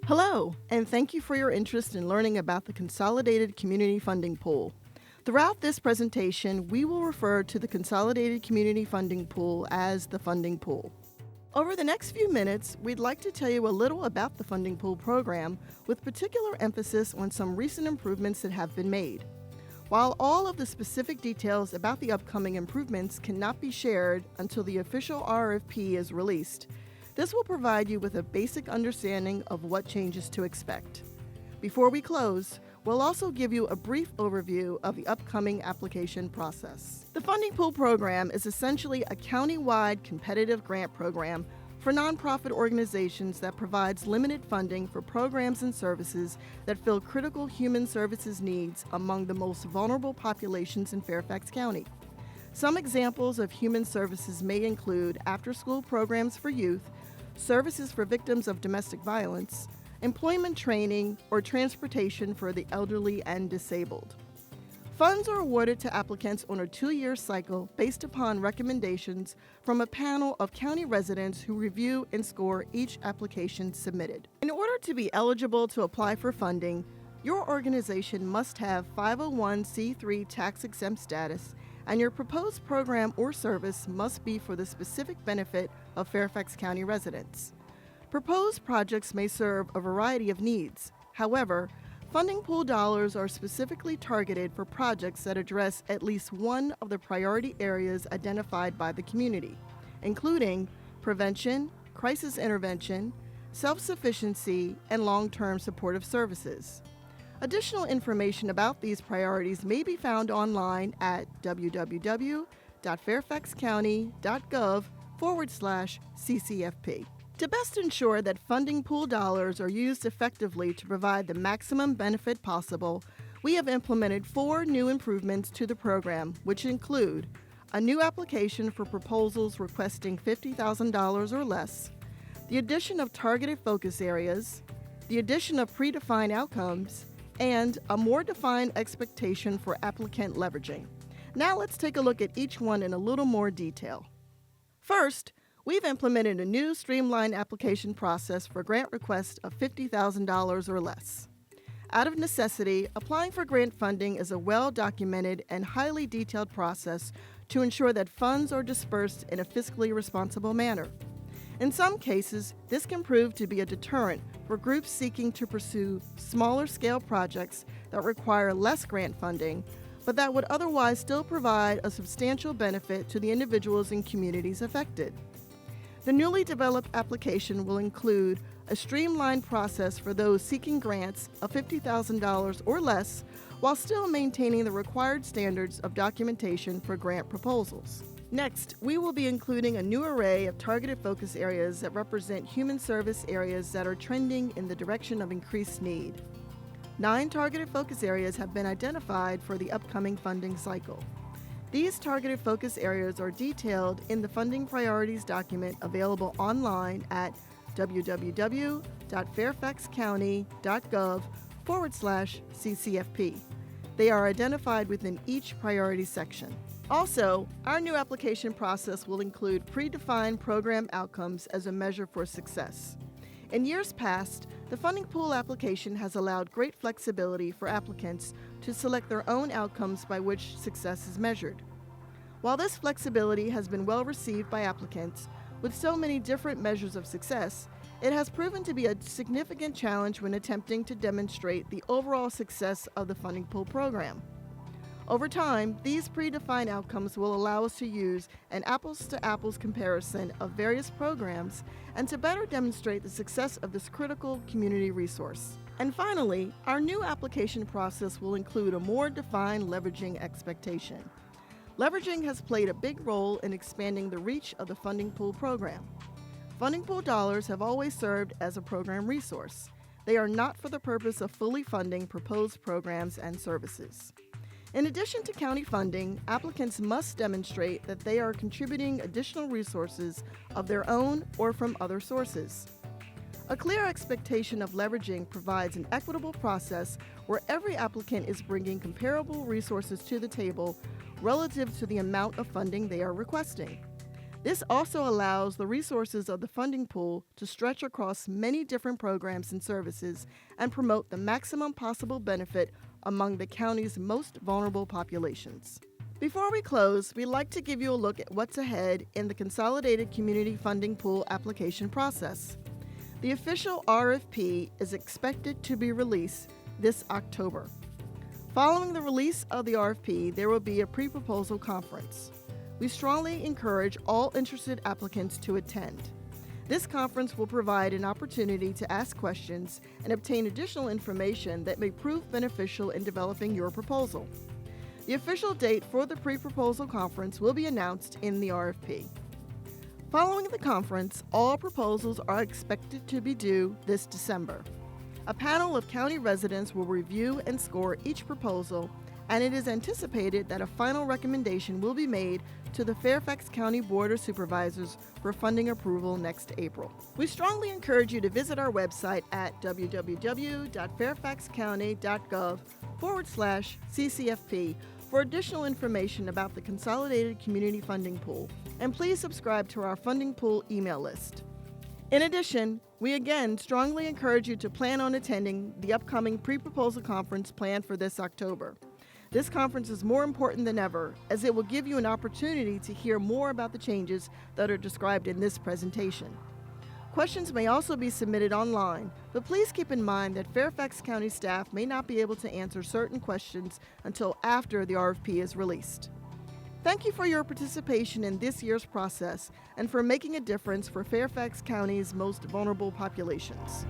Hello, and thank you for your interest in learning about the Consolidated Community Funding Pool. Throughout this presentation, we will refer to the Consolidated Community Funding Pool as the Funding Pool. Over the next few minutes, we'd like to tell you a little about the Funding Pool program, with particular emphasis on some recent improvements that have been made. While all of the specific details about the upcoming improvements cannot be shared until the official RFP is released, this will provide you with a basic understanding of what changes to expect. Before we close, we'll also give you a brief overview of the upcoming application process. The Funding Pool program is essentially a county-wide competitive grant program for nonprofit organizations that provides limited funding for programs and services that fill critical human services needs among the most vulnerable populations in Fairfax County. Some examples of human services may include after-school programs for youth, services for victims of domestic violence, employment training, or transportation for the elderly and disabled. Funds are awarded to applicants on a 2-year cycle based upon recommendations from a panel of county residents who review and score each application submitted. In order to be eligible to apply for funding, your organization must have 501c3 tax-exempt status, and your proposed program or service must be for the specific benefit of Fairfax County residents. Proposed projects may serve a variety of needs. However, funding pool dollars are specifically targeted for projects that address at least one of the priority areas identified by the community, including prevention, crisis intervention, self-sufficiency, and long-term supportive services. Additional information about these priorities may be found online at www.fairfaxcounty.gov/CCFP. To best ensure that funding pool dollars are used effectively to provide the maximum benefit possible, we have implemented 4 new improvements to the program, which include a new application for proposals requesting $50,000 or less, the addition of targeted focus areas, the addition of predefined outcomes, and a more defined expectation for applicant leveraging. Now let's take a look at each one in a little more detail. First, we've implemented a new streamlined application process for grant requests of $50,000 or less. Out of necessity, applying for grant funding is a well-documented and highly detailed process to ensure that funds are dispersed in a fiscally responsible manner. In some cases, this can prove to be a deterrent for groups seeking to pursue smaller-scale projects that require less grant funding, but that would otherwise still provide a substantial benefit to the individuals and communities affected. The newly developed application will include a streamlined process for those seeking grants of $50,000 or less, while still maintaining the required standards of documentation for grant proposals. Next, we will be including a new array of targeted focus areas that represent human service areas that are trending in the direction of increased need. 9 targeted focus areas have been identified for the upcoming funding cycle. These targeted focus areas are detailed in the Funding Priorities document available online at www.fairfaxcounty.gov/CCFP. They are identified within each priority section. Also, our new application process will include predefined program outcomes as a measure for success. In years past, the funding pool application has allowed great flexibility for applicants to select their own outcomes by which success is measured. While this flexibility has been well received by applicants, with so many different measures of success, it has proven to be a significant challenge when attempting to demonstrate the overall success of the funding pool program. Over time, these predefined outcomes will allow us to use an apples-to-apples comparison of various programs and to better demonstrate the success of this critical community resource. And finally, our new application process will include a more defined leveraging expectation. Leveraging has played a big role in expanding the reach of the funding pool program. Funding pool dollars have always served as a program resource. They are not for the purpose of fully funding proposed programs and services. In addition to county funding, applicants must demonstrate that they are contributing additional resources of their own or from other sources. A clear expectation of leveraging provides an equitable process where every applicant is bringing comparable resources to the table relative to the amount of funding they are requesting. This also allows the resources of the funding pool to stretch across many different programs and services and promote the maximum possible benefit among the county's most vulnerable populations. Before we close, we'd like to give you a look at what's ahead in the Consolidated Community Funding Pool application process. The official RFP is expected to be released this October. Following the release of the RFP, there will be a pre-proposal conference. We strongly encourage all interested applicants to attend. This conference will provide an opportunity to ask questions and obtain additional information that may prove beneficial in developing your proposal. The official date for the pre-proposal conference will be announced in the RFP. Following the conference, all proposals are expected to be due this December. A panel of county residents will review and score each proposal, and it is anticipated that a final recommendation will be made to the Fairfax County Board of Supervisors for funding approval next April. We strongly encourage you to visit our website at www.fairfaxcounty.gov/CCFP for additional information about the Consolidated Community Funding Pool, and please subscribe to our funding pool email list. In addition, we again strongly encourage you to plan on attending the upcoming pre-proposal conference planned for this October. This conference is more important than ever, as it will give you an opportunity to hear more about the changes that are described in this presentation. Questions may also be submitted online, but please keep in mind that Fairfax County staff may not be able to answer certain questions until after the RFP is released. Thank you for your participation in this year's process and for making a difference for Fairfax County's most vulnerable populations.